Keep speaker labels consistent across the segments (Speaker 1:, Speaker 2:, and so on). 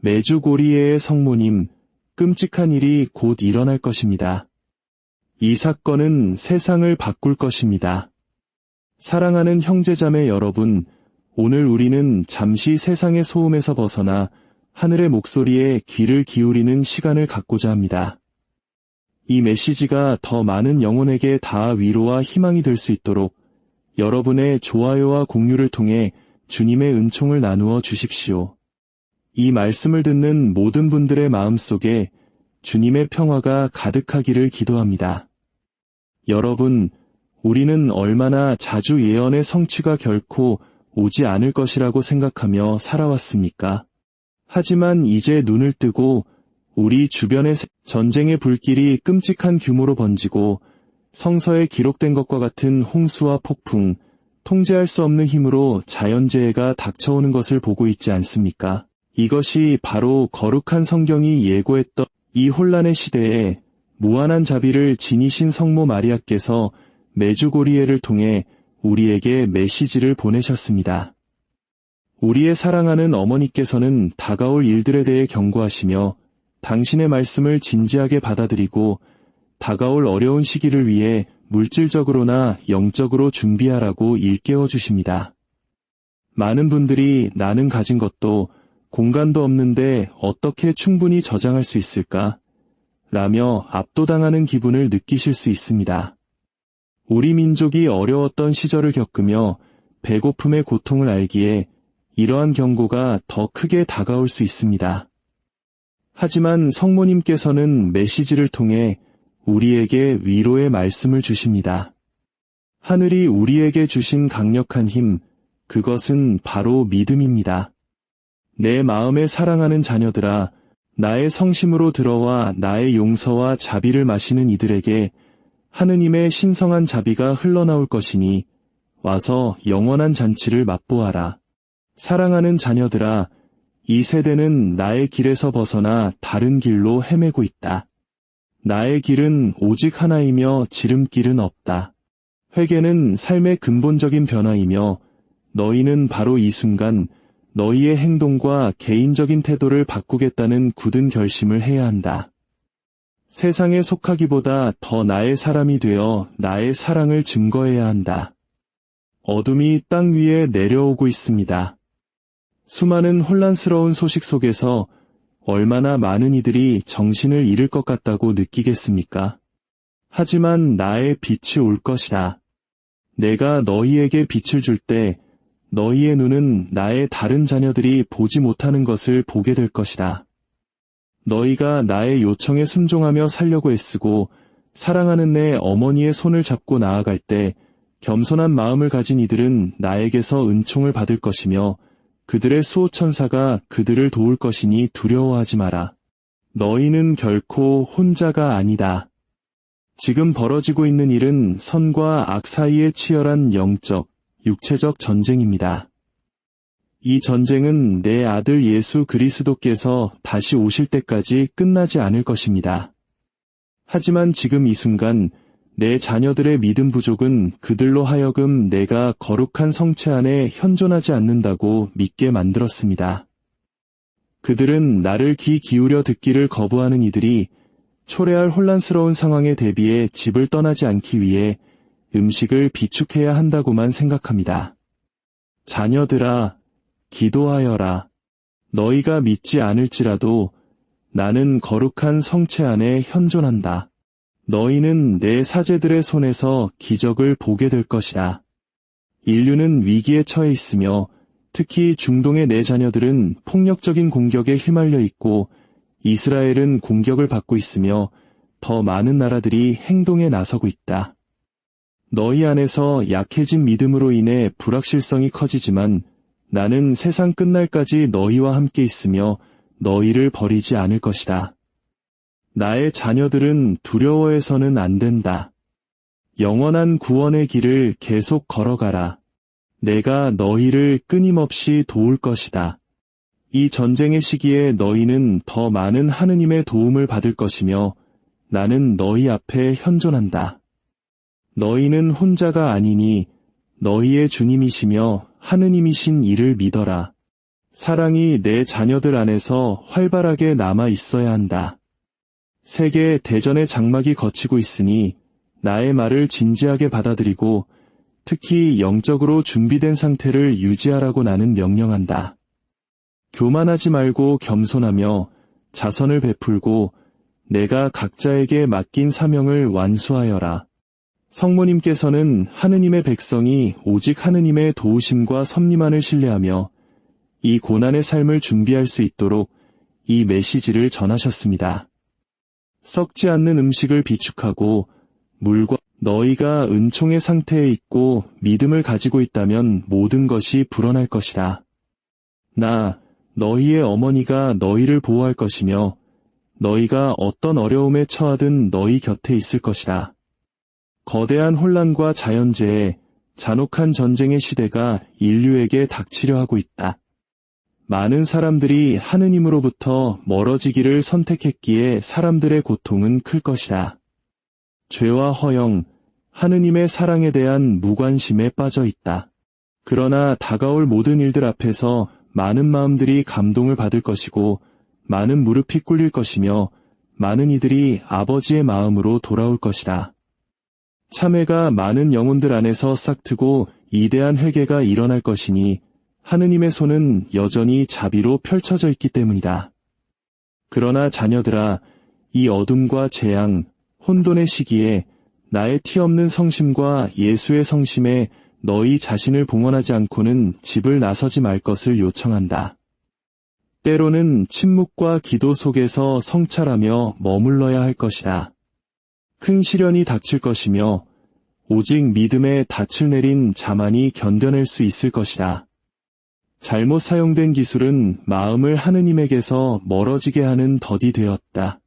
Speaker 1: 메주고리에의 성모님, 끔찍한 일이 곧 일어날 것입니다. 이 사건은 세상을 바꿀 것입니다. 사랑하는 형제자매 여러분, 오늘 우리는 잠시 세상의 소음에서 벗어나 하늘의 목소리에 귀를 기울이는 시간을 갖고자 합니다. 이 메시지가 더 많은 영혼에게 닿아 위로와 희망이 될 수 있도록 여러분의 좋아요와 공유를 통해 주님의 은총을 나누어 주십시오. 이 말씀을 듣는 모든 분들의 마음속에 주님의 평화가 가득하기를 기도합니다. 여러분, 우리는 얼마나 자주 예언의 성취가 결코 오지 않을 것이라고 생각하며 살아왔습니까? 하지만 이제 눈을 뜨고 우리 주변의 전쟁의 불길이 끔찍한 규모로 번지고 성서에 기록된 것과 같은 홍수와 폭풍, 통제할 수 없는 힘으로 자연재해가 닥쳐오는 것을 보고 있지 않습니까? 이것이 바로 거룩한 성경이 예고했던 이 혼란의 시대에 무한한 자비를 지니신 성모 마리아께서 메주고리에를 통해 우리에게 메시지를 보내셨습니다. 우리의 사랑하는 어머니께서는 다가올 일들에 대해 경고하시며 당신의 말씀을 진지하게 받아들이고 다가올 어려운 시기를 위해 물질적으로나 영적으로 준비하라고 일깨워 주십니다. 많은 분들이 나는 가진 것도 공간도 없는데 어떻게 충분히 저장할 수 있을까? 라며 압도당하는 기분을 느끼실 수 있습니다. 우리 민족이 어려웠던 시절을 겪으며 배고픔의 고통을 알기에 이러한 경고가 더 크게 다가올 수 있습니다. 하지만 성모님께서는 메시지를 통해 우리에게 위로의 말씀을 주십니다. 하늘이 우리에게 주신 강력한 힘, 그것은 바로 믿음입니다. 내 마음에 사랑하는 자녀들아, 나의 성심으로 들어와 나의 용서와 자비를 마시는 이들에게 하느님의 신성한 자비가 흘러나올 것이니 와서 영원한 잔치를 맛보아라. 사랑하는 자녀들아, 이 세대는 나의 길에서 벗어나 다른 길로 헤매고 있다. 나의 길은 오직 하나이며 지름길은 없다. 회개는 삶의 근본적인 변화이며 너희는 바로 이 순간 너희의 행동과 개인적인 태도를 바꾸겠다는 굳은 결심을 해야 한다. 세상에 속하기보다 더 나의 사람이 되어 나의 사랑을 증거해야 한다. 어둠이 땅 위에 내려오고 있습니다. 수많은 혼란스러운 소식 속에서 얼마나 많은 이들이 정신을 잃을 것 같다고 느끼겠습니까? 하지만 나의 빛이 올 것이다. 내가 너희에게 빛을 줄 때 너희의 눈은 나의 다른 자녀들이 보지 못하는 것을 보게 될 것이다. 너희가 나의 요청에 순종하며 살려고 애쓰고 사랑하는 내 어머니의 손을 잡고 나아갈 때 겸손한 마음을 가진 이들은 나에게서 은총을 받을 것이며 그들의 수호천사가 그들을 도울 것이니 두려워하지 마라. 너희는 결코 혼자가 아니다. 지금 벌어지고 있는 일은 선과 악 사이의 치열한 영적, 육체적 전쟁입니다. 이 전쟁은 내 아들 예수 그리스도께서 다시 오실 때까지 끝나지 않을 것입니다. 하지만 지금 이 순간 내 자녀들의 믿음 부족은 그들로 하여금 내가 거룩한 성체 안에 현존하지 않는다고 믿게 만들었습니다. 그들은 나를 귀 기울여 듣기를 거부하는 이들이 초래할 혼란스러운 상황에 대비해 집을 떠나지 않기 위해 음식을 비축해야 한다고만 생각합니다. 자녀들아, 기도하여라. 너희가 믿지 않을지라도 나는 거룩한 성체 안에 현존한다. 너희는 내 사제들의 손에서 기적을 보게 될 것이다. 인류는 위기에 처해 있으며 특히 중동의 내 자녀들은 폭력적인 공격에 휘말려 있고 이스라엘은 공격을 받고 있으며 더 많은 나라들이 행동에 나서고 있다. 너희 안에서 약해진 믿음으로 인해 불확실성이 커지지만 나는 세상 끝날까지 너희와 함께 있으며 너희를 버리지 않을 것이다. 나의 자녀들은 두려워해서는 안 된다. 영원한 구원의 길을 계속 걸어가라. 내가 너희를 끊임없이 도울 것이다. 이 전쟁의 시기에 너희는 더 많은 하느님의 도움을 받을 것이며 나는 너희 앞에 현존한다. 너희는 혼자가 아니니 너희의 주님이시며 하느님이신 이를 믿어라. 사랑이 내 자녀들 안에서 활발하게 남아 있어야 한다. 세계 대전의 장막이 걷히고 있으니 나의 말을 진지하게 받아들이고 특히 영적으로 준비된 상태를 유지하라고 나는 명령한다. 교만하지 말고 겸손하며 자선을 베풀고 내가 각자에게 맡긴 사명을 완수하여라. 성모님께서는 하느님의 백성이 오직 하느님의 도우심과 섭리만을 신뢰하며 이 고난의 삶을 준비할 수 있도록 이 메시지를 전하셨습니다. 썩지 않는 음식을 비축하고 물과 너희가 은총의 상태에 있고 믿음을 가지고 있다면 모든 것이 불어날 것이다. 나, 너희의 어머니가 너희를 보호할 것이며 너희가 어떤 어려움에 처하든 너희 곁에 있을 것이다. 거대한 혼란과 자연재해, 잔혹한 전쟁의 시대가 인류에게 닥치려 하고 있다. 많은 사람들이 하느님으로부터 멀어지기를 선택했기에 사람들의 고통은 클 것이다. 죄와 허영, 하느님의 사랑에 대한 무관심에 빠져 있다. 그러나 다가올 모든 일들 앞에서 많은 마음들이 감동을 받을 것이고 많은 무릎이 꿇릴 것이며 많은 이들이 아버지의 마음으로 돌아올 것이다. 참회가 많은 영혼들 안에서 싹트고 이대한 회개가 일어날 것이니 하느님의 손은 여전히 자비로 펼쳐져 있기 때문이다. 그러나 자녀들아, 이 어둠과 재앙, 혼돈의 시기에 나의 티 없는 성심과 예수의 성심에 너희 자신을 봉헌하지 않고는 집을 나서지 말 것을 요청한다. 때로는 침묵과 기도 속에서 성찰하며 머물러야 할 것이다. 큰 시련이 닥칠 것이며 오직 믿음의 닻을 내린 자만이 견뎌낼 수 있을 것이다. 잘못 사용된 기술은 마음을 하느님에게서 멀어지게 하는 덫이 되었다.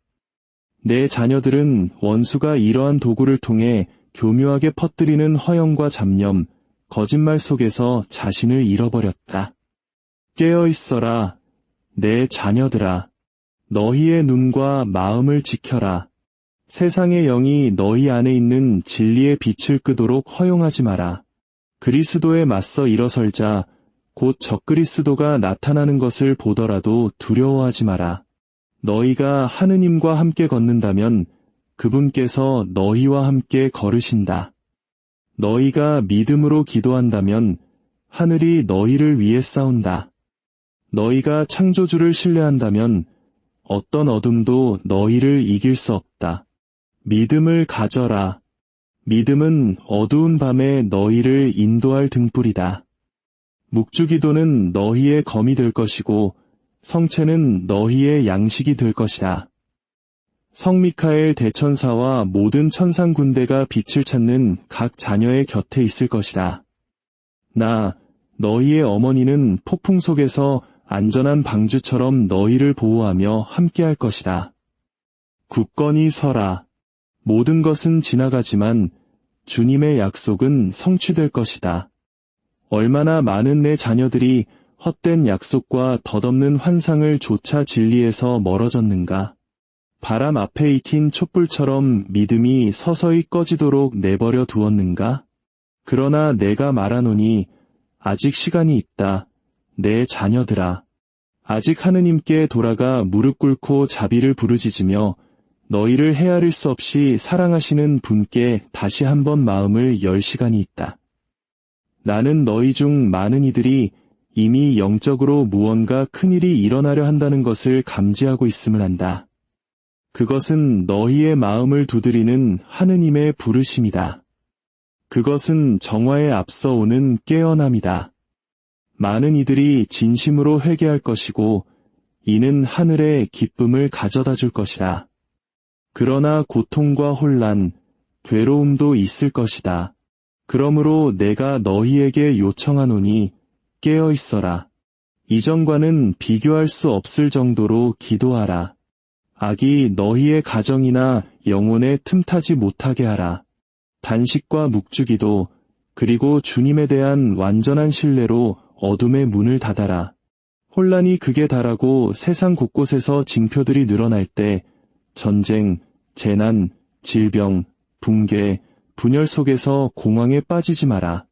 Speaker 1: 내 자녀들은 원수가 이러한 도구를 통해 교묘하게 퍼뜨리는 허영과 잡념, 거짓말 속에서 자신을 잃어버렸다. 깨어 있어라, 내 자녀들아. 너희의 눈과 마음을 지켜라. 세상의 영이 너희 안에 있는 진리의 빛을 끄도록 허용하지 마라. 그리스도에 맞서 일어설자 곧 적그리스도가 나타나는 것을 보더라도 두려워하지 마라. 너희가 하느님과 함께 걷는다면 그분께서 너희와 함께 걸으신다. 너희가 믿음으로 기도한다면 하늘이 너희를 위해 싸운다. 너희가 창조주를 신뢰한다면 어떤 어둠도 너희를 이길 수 없다. 믿음을 가져라. 믿음은 어두운 밤에 너희를 인도할 등불이다. 묵주기도는 너희의 검이 될 것이고 성체는 너희의 양식이 될 것이다. 성 미카엘 대천사와 모든 천상 군대가 빛을 찾는 각 자녀의 곁에 있을 것이다. 나, 너희의 어머니는 폭풍 속에서 안전한 방주처럼 너희를 보호하며 함께할 것이다. 굳건히 서라. 모든 것은 지나가지만 주님의 약속은 성취될 것이다. 얼마나 많은 내 자녀들이 헛된 약속과 덧없는 환상을 조차 진리에서 멀어졌는가. 바람 앞에 익힌 촛불처럼 믿음이 서서히 꺼지도록 내버려 두었는가? 그러나 내가 말하노니 아직 시간이 있다. 내 자녀들아. 아직 하느님께 돌아가 무릎 꿇고 자비를 부르짖으며 너희를 헤아릴 수 없이 사랑하시는 분께 다시 한번 마음을 열 시간이 있다. 나는 너희 중 많은 이들이 이미 영적으로 무언가 큰일이 일어나려 한다는 것을 감지하고 있음을 안다. 그것은 너희의 마음을 두드리는 하느님의 부르심이다. 그것은 정화에 앞서 오는 깨어남이다. 많은 이들이 진심으로 회개할 것이고 이는 하늘의 기쁨을 가져다 줄 것이다. 그러나 고통과 혼란, 괴로움도 있을 것이다. 그러므로 내가 너희에게 요청하노니 깨어 있어라. 이전과는 비교할 수 없을 정도로 기도하라. 악이 너희의 가정이나 영혼에 틈타지 못하게 하라. 단식과 묵주기도 그리고 주님에 대한 완전한 신뢰로 어둠의 문을 닫아라. 혼란이 극에 달하고 세상 곳곳에서 징표들이 늘어날 때 전쟁, 재난, 질병, 붕괴, 분열 속에서 공황에 빠지지 마라.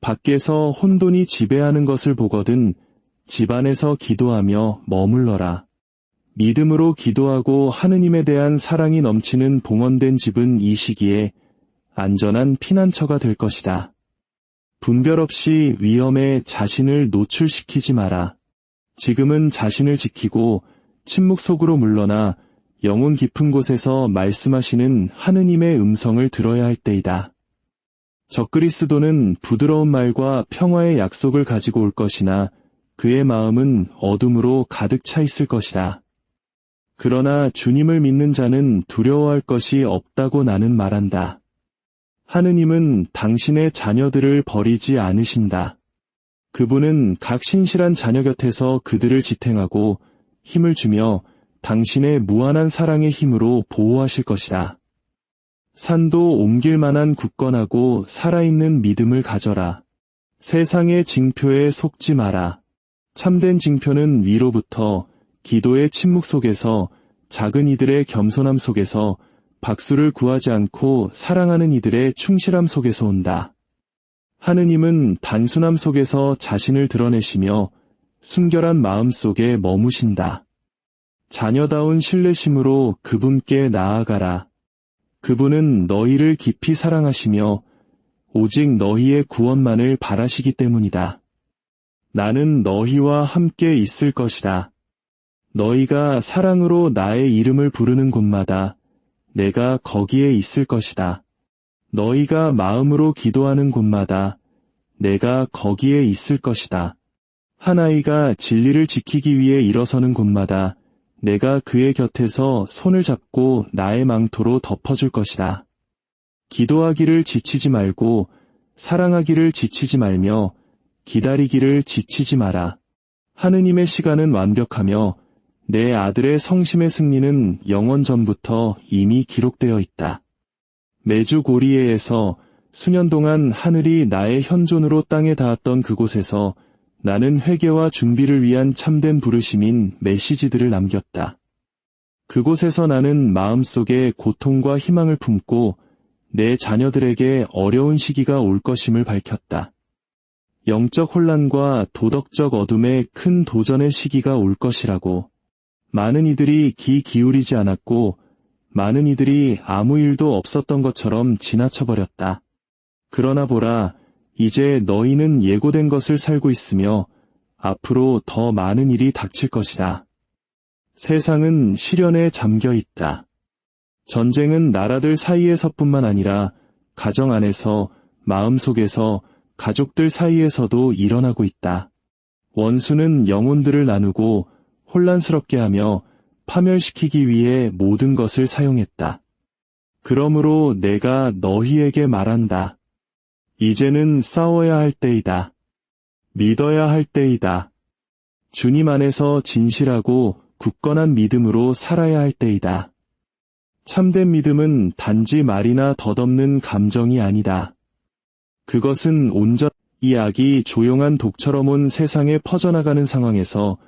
Speaker 1: 밖에서 혼돈이 지배하는 것을 보거든 집안에서 기도하며 머물러라. 믿음으로 기도하고 하느님에 대한 사랑이 넘치는 봉헌된 집은 이 시기에 안전한 피난처가 될 것이다. 분별 없이 위험에 자신을 노출시키지 마라. 지금은 자신을 지키고 침묵 속으로 물러나 영혼 깊은 곳에서 말씀하시는 하느님의 음성을 들어야 할 때이다. 적그리스도는 부드러운 말과 평화의 약속을 가지고 올 것이나 그의 마음은 어둠으로 가득 차 있을 것이다. 그러나 주님을 믿는 자는 두려워할 것이 없다고 나는 말한다. 하느님은 당신의 자녀들을 버리지 않으신다. 그분은 각 신실한 자녀 곁에서 그들을 지탱하고 힘을 주며 당신의 무한한 사랑의 힘으로 보호하실 것이다. 산도 옮길 만한 굳건하고 살아있는 믿음을 가져라. 세상의 징표에 속지 마라. 참된 징표는 위로부터 기도의 침묵 속에서 작은 이들의 겸손함 속에서 박수를 구하지 않고 사랑하는 이들의 충실함 속에서 온다. 하느님은 단순함 속에서 자신을 드러내시며 순결한 마음 속에 머무신다. 자녀다운 신뢰심으로 그분께 나아가라. 그분은 너희를 깊이 사랑하시며 오직 너희의 구원만을 바라시기 때문이다. 나는 너희와 함께 있을 것이다. 너희가 사랑으로 나의 이름을 부르는 곳마다 내가 거기에 있을 것이다. 너희가 마음으로 기도하는 곳마다 내가 거기에 있을 것이다. 한 아이가 진리를 지키기 위해 일어서는 곳마다 내가 그의 곁에서 손을 잡고 나의 망토로 덮어줄 것이다. 기도하기를 지치지 말고 사랑하기를 지치지 말며 기다리기를 지치지 마라. 하느님의 시간은 완벽하며 내 아들의 성심의 승리는 영원 전부터 이미 기록되어 있다. 매주 고리에에서 수년 동안 하늘이 나의 현존으로 땅에 닿았던 그곳에서 나는 회개와 준비를 위한 참된 부르심인 메시지들을 남겼다. 그곳에서 나는 마음속에 고통과 희망을 품고 내 자녀들에게 어려운 시기가 올 것임을 밝혔다. 영적 혼란과 도덕적 어둠의 큰 도전의 시기가 올 것이라고. 많은 이들이 귀 기울이지 않았고 많은 이들이 아무 일도 없었던 것처럼 지나쳐버렸다. 그러나 보라, 이제 너희는 예고된 것을 살고 있으며 앞으로 더 많은 일이 닥칠 것이다. 세상은 시련에 잠겨 있다. 전쟁은 나라들 사이에서뿐만 아니라 가정 안에서, 마음속에서, 가족들 사이에서도 일어나고 있다. 원수는 영혼들을 나누고 혼란스럽게 하며 파멸시키기 위해 모든 것을 사용했다. 그러므로 내가 너희에게 말한다. 이제는 싸워야 할 때이다. 믿어야 할 때이다. 주님 안에서 진실하고 굳건한 믿음으로 살아야 할 때이다. 참된 믿음은 단지 말이나 덧없는 감정이 아니다. 그것은 온전히 이 악이 조용한 독처럼 온 세상에 퍼져나가는 상황에서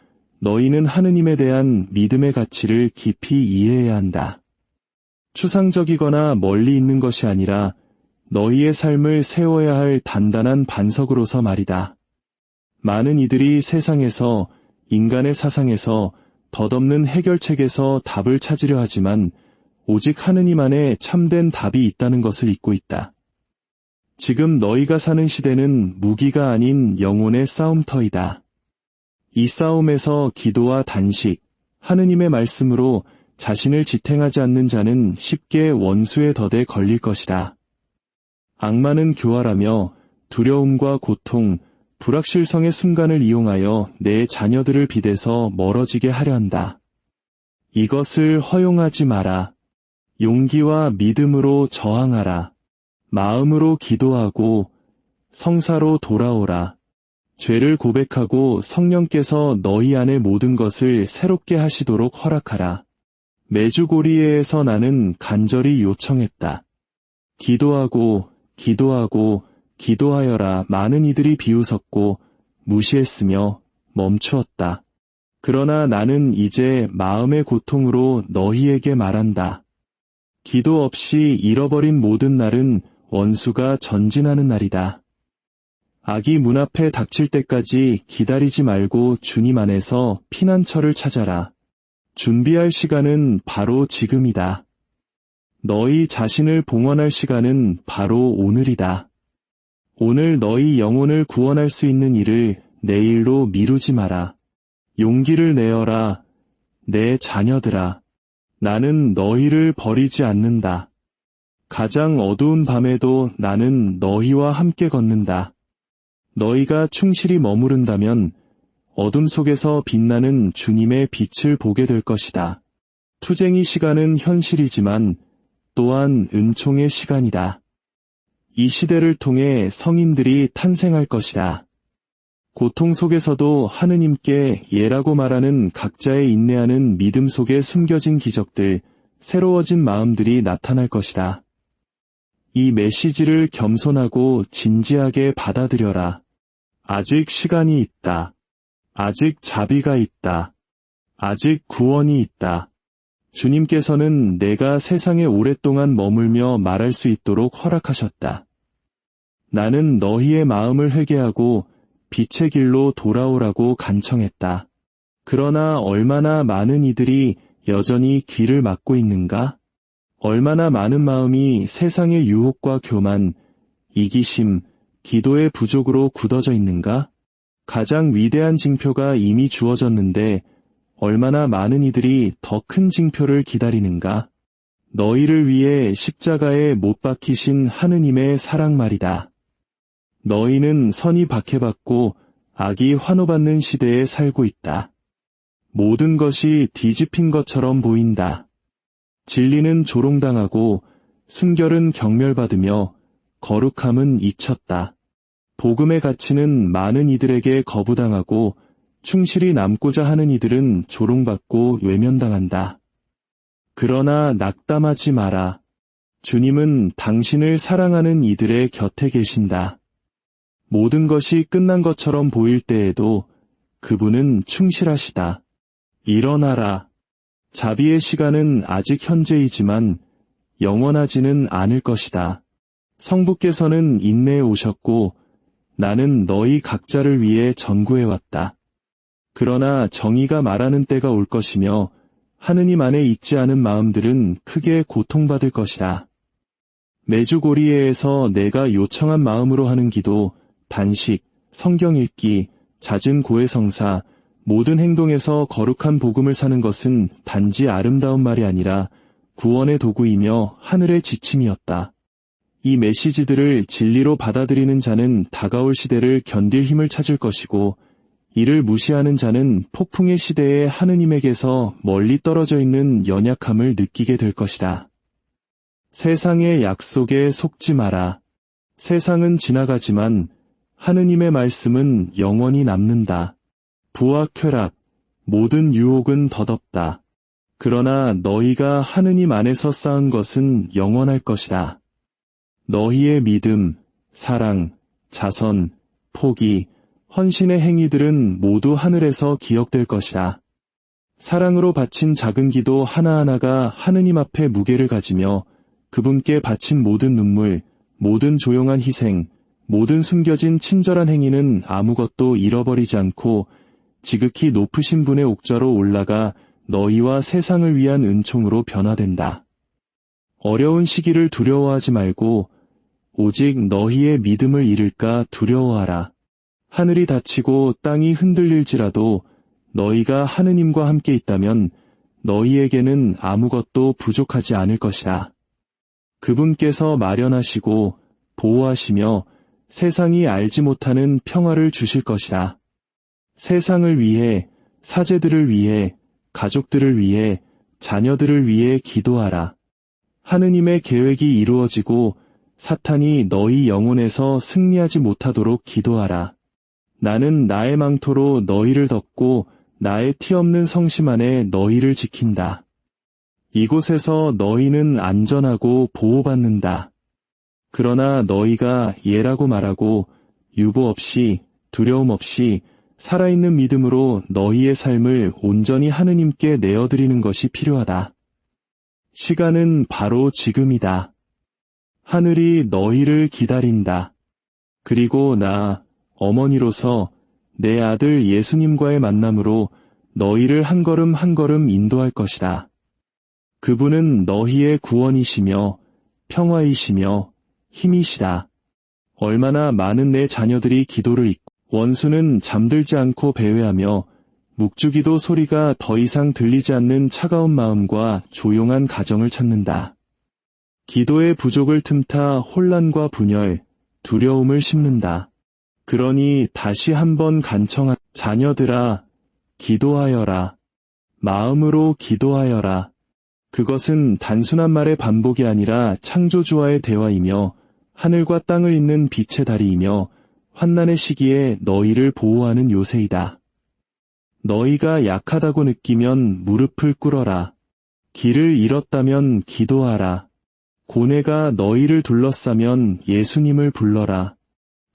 Speaker 1: 너희는 하느님에 대한 믿음의 가치를 깊이 이해해야 한다. 추상적이거나 멀리 있는 것이 아니라 너희의 삶을 세워야 할 단단한 반석으로서 말이다. 많은 이들이 세상에서, 인간의 사상에서, 덧없는 해결책에서 답을 찾으려 하지만 오직 하느님 안에 참된 답이 있다는 것을 잊고 있다. 지금 너희가 사는 시대는 무기가 아닌 영혼의 싸움터이다. 이 싸움에서 기도와 단식, 하느님의 말씀으로 자신을 지탱하지 않는 자는 쉽게 원수의 덫에 걸릴 것이다. 악마는 교활하며 두려움과 고통, 불확실성의 순간을 이용하여 내 자녀들을 비대서 멀어지게 하려 한다. 이것을 허용하지 마라. 용기와 믿음으로 저항하라. 마음으로 기도하고 성사로 돌아오라. 죄를 고백하고 성령께서 너희 안의 모든 것을 새롭게 하시도록 허락하라. 매주 고리에에서 나는 간절히 요청했다. 기도하고 기도하여라. 많은 이들이 비웃었고 무시했으며 멈추었다. 그러나 나는 이제 마음의 고통으로 너희에게 말한다. 기도 없이 잃어버린 모든 날은 원수가 전진하는 날이다. 악이 문 앞에 닥칠 때까지 기다리지 말고 주님 안에서 피난처를 찾아라. 준비할 시간은 바로 지금이다. 너희 자신을 봉헌할 시간은 바로 오늘이다. 오늘 너희 영혼을 구원할 수 있는 일을 내일로 미루지 마라. 용기를 내어라. 내 자녀들아. 나는 너희를 버리지 않는다. 가장 어두운 밤에도 나는 너희와 함께 걷는다. 너희가 충실히 머무른다면 어둠 속에서 빛나는 주님의 빛을 보게 될 것이다. 투쟁이 시간은 현실이지만 또한 은총의 시간이다. 이 시대를 통해 성인들이 탄생할 것이다. 고통 속에서도 하느님께 예라고 말하는 각자의 인내하는 믿음 속에 숨겨진 기적들, 새로워진 마음들이 나타날 것이다. 이 메시지를 겸손하고 진지하게 받아들여라. 아직 시간이 있다. 아직 자비가 있다. 아직 구원이 있다. 주님께서는 내가 세상에 오랫동안 머물며 말할 수 있도록 허락하셨다. 나는 너희의 마음을 회개하고 빛의 길로 돌아오라고 간청했다. 그러나 얼마나 많은 이들이 여전히 귀를 막고 있는가? 얼마나 많은 마음이 세상의 유혹과 교만, 이기심, 기도의 부족으로 굳어져 있는가? 가장 위대한 징표가 이미 주어졌는데 얼마나 많은 이들이 더 큰 징표를 기다리는가? 너희를 위해 십자가에 못 박히신 하느님의 사랑 말이다. 너희는 선이 박해받고 악이 환호받는 시대에 살고 있다. 모든 것이 뒤집힌 것처럼 보인다. 진리는 조롱당하고 순결은 경멸받으며 거룩함은 잊혔다. 복음의 가치는 많은 이들에게 거부당하고 충실히 남고자 하는 이들은 조롱받고 외면당한다. 그러나 낙담하지 마라. 주님은 당신을 사랑하는 이들의 곁에 계신다. 모든 것이 끝난 것처럼 보일 때에도 그분은 충실하시다. 일어나라. 자비의 시간은 아직 현재이지만 영원하지는 않을 것이다. 성부께서는 인내해 오셨고 나는 너희 각자를 위해 전구해왔다. 그러나 정의가 말하는 때가 올 것이며 하느님 안에 있지 않은 마음들은 크게 고통받을 것이다. 매주 고리회에서 내가 요청한 마음으로 하는 기도, 단식, 성경 읽기, 잦은 고해성사, 모든 행동에서 거룩한 복음을 사는 것은 단지 아름다운 말이 아니라 구원의 도구이며 하늘의 지침이었다. 이 메시지들을 진리로 받아들이는 자는 다가올 시대를 견딜 힘을 찾을 것이고 이를 무시하는 자는 폭풍의 시대에 하느님에게서 멀리 떨어져 있는 연약함을 느끼게 될 것이다. 세상의 약속에 속지 마라. 세상은 지나가지만 하느님의 말씀은 영원히 남는다. 부와 쾌락, 모든 유혹은 덧없다. 그러나 너희가 하느님 안에서 쌓은 것은 영원할 것이다. 너희의 믿음, 사랑, 자선, 포기, 헌신의 행위들은 모두 하늘에서 기억될 것이다. 사랑으로 바친 작은 기도 하나하나가 하느님 앞에 무게를 가지며 그분께 바친 모든 눈물, 모든 조용한 희생, 모든 숨겨진 친절한 행위는 아무것도 잃어버리지 않고 지극히 높으신 분의 옥좌로 올라가 너희와 세상을 위한 은총으로 변화된다. 어려운 시기를 두려워하지 말고 오직 너희의 믿음을 잃을까 두려워하라. 하늘이 닫히고 땅이 흔들릴지라도 너희가 하느님과 함께 있다면 너희에게는 아무것도 부족하지 않을 것이다. 그분께서 마련하시고 보호하시며 세상이 알지 못하는 평화를 주실 것이다. 세상을 위해, 사제들을 위해, 가족들을 위해, 자녀들을 위해 기도하라. 하느님의 계획이 이루어지고 사탄이 너희 영혼에서 승리하지 못하도록 기도하라. 나는 나의 망토로 너희를 덮고 나의 티 없는 성심 안에 너희를 지킨다. 이곳에서 너희는 안전하고 보호받는다. 그러나 너희가 예라고 말하고 유보 없이 두려움 없이 살아있는 믿음으로 너희의 삶을 온전히 하느님께 내어드리는 것이 필요하다. 시간은 바로 지금이다. 하늘이 너희를 기다린다. 그리고 나 어머니로서 내 아들 예수님과의 만남으로 너희를 한 걸음 한 걸음 인도할 것이다. 그분은 너희의 구원이시며 평화이시며 힘이시다. 얼마나 많은 내 자녀들이 기도를 잊고 원수는 잠들지 않고 배회하며 묵주기도 소리가 더 이상 들리지 않는 차가운 마음과 조용한 가정을 찾는다. 기도의 부족을 틈타 혼란과 분열, 두려움을 심는다. 그러니 다시 한번 간청한 자녀들아, 기도하여라. 마음으로 기도하여라. 그것은 단순한 말의 반복이 아니라 창조주와의 대화이며 하늘과 땅을 잇는 빛의 다리이며 환난의 시기에 너희를 보호하는 요새이다. 너희가 약하다고 느끼면 무릎을 꿇어라. 길을 잃었다면 기도하라. 고뇌가 너희를 둘러싸면 예수님을 불러라.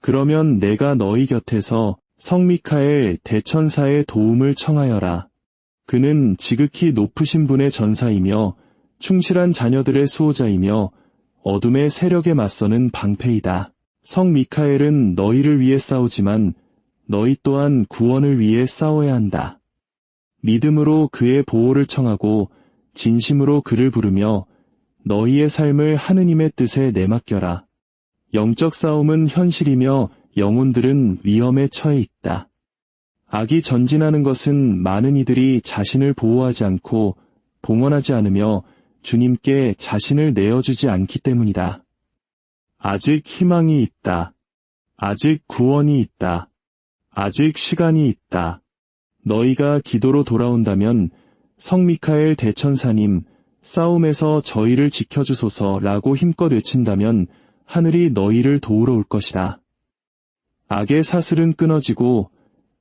Speaker 1: 그러면 내가 너희 곁에서 성 미카엘 대천사의 도움을 청하여라. 그는 지극히 높으신 분의 전사이며 충실한 자녀들의 수호자이며 어둠의 세력에 맞서는 방패이다. 성 미카엘은 너희를 위해 싸우지만 너희 또한 구원을 위해 싸워야 한다. 믿음으로 그의 보호를 청하고 진심으로 그를 부르며 너희의 삶을 하느님의 뜻에 내맡겨라. 영적 싸움은 현실이며 영혼들은 위험에 처해 있다. 악이 전진하는 것은 많은 이들이 자신을 보호하지 않고 봉헌하지 않으며 주님께 자신을 내어주지 않기 때문이다. 아직 희망이 있다. 아직 구원이 있다. 아직 시간이 있다. 너희가 기도로 돌아온다면 성 미카엘 대천사님, 싸움에서 저희를 지켜주소서라고 힘껏 외친다면 하늘이 너희를 도우러 올 것이다. 악의 사슬은 끊어지고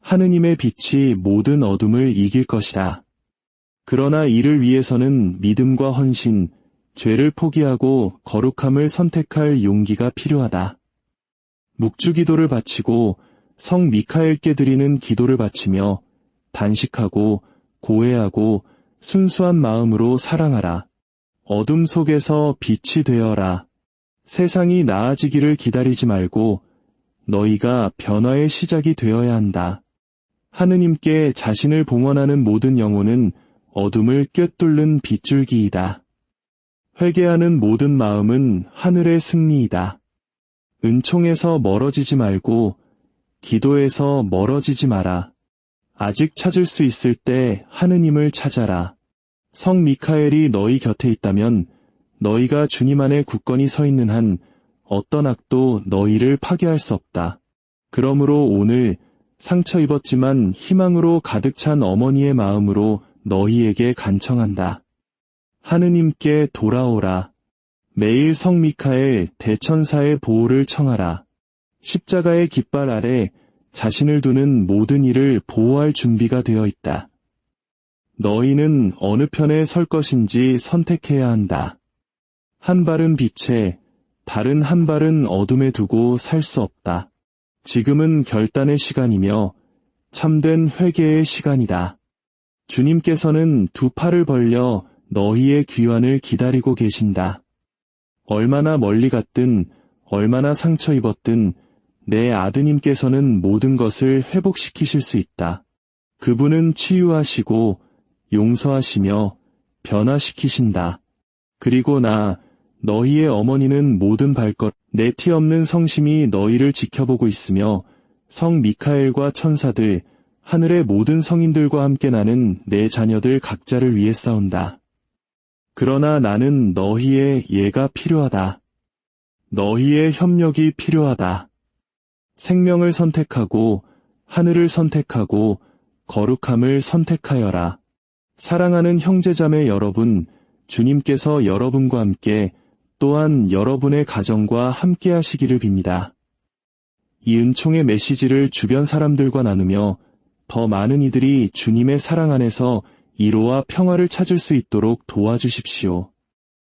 Speaker 1: 하느님의 빛이 모든 어둠을 이길 것이다. 그러나 이를 위해서는 믿음과 헌신, 죄를 포기하고 거룩함을 선택할 용기가 필요하다. 묵주기도를 바치고 성 미카엘께 드리는 기도를 바치며 단식하고 고해하고 순수한 마음으로 사랑하라. 어둠 속에서 빛이 되어라. 세상이 나아지기를 기다리지 말고 너희가 변화의 시작이 되어야 한다. 하느님께 자신을 봉헌하는 모든 영혼은 어둠을 꿰뚫는 빗줄기이다. 회개하는 모든 마음은 하늘의 승리이다. 은총에서 멀어지지 말고 기도에서 멀어지지 마라. 아직 찾을 수 있을 때 하느님을 찾아라. 성 미카엘이 너희 곁에 있다면 너희가 주님 안에 굳건히 서 있는 한 어떤 악도 너희를 파괴할 수 없다. 그러므로 오늘 상처 입었지만 희망으로 가득 찬 어머니의 마음으로 너희에게 간청한다. 하느님께 돌아오라. 매일 성 미카엘 대천사의 보호를 청하라. 십자가의 깃발 아래 자신을 두는 모든 이를 보호할 준비가 되어 있다. 너희는 어느 편에 설 것인지 선택해야 한다. 한 발은 빛에, 다른 한 발은 어둠에 두고 살 수 없다. 지금은 결단의 시간이며 참된 회개의 시간이다. 주님께서는 두 팔을 벌려 너희의 귀환을 기다리고 계신다. 얼마나 멀리 갔든 얼마나 상처 입었든 내 아드님께서는 모든 것을 회복시키실 수 있다. 그분은 치유하시고 용서하시며 변화시키신다. 그리고 너희의 어머니는 모든 발것, 내 티 없는 성심이 너희를 지켜보고 있으며 성 미카엘과 천사들, 하늘의 모든 성인들과 함께 나는 내 자녀들 각자를 위해 싸운다. 그러나 나는 너희의 예가 필요하다. 너희의 협력이 필요하다. 생명을 선택하고 하늘을 선택하고 거룩함을 선택하여라. 사랑하는 형제자매 여러분, 주님께서 여러분과 함께 또한 여러분의 가정과 함께 하시기를 빕니다. 이 은총의 메시지를 주변 사람들과 나누며 더 많은 이들이 주님의 사랑 안에서 위로와 평화를 찾을 수 있도록 도와주십시오.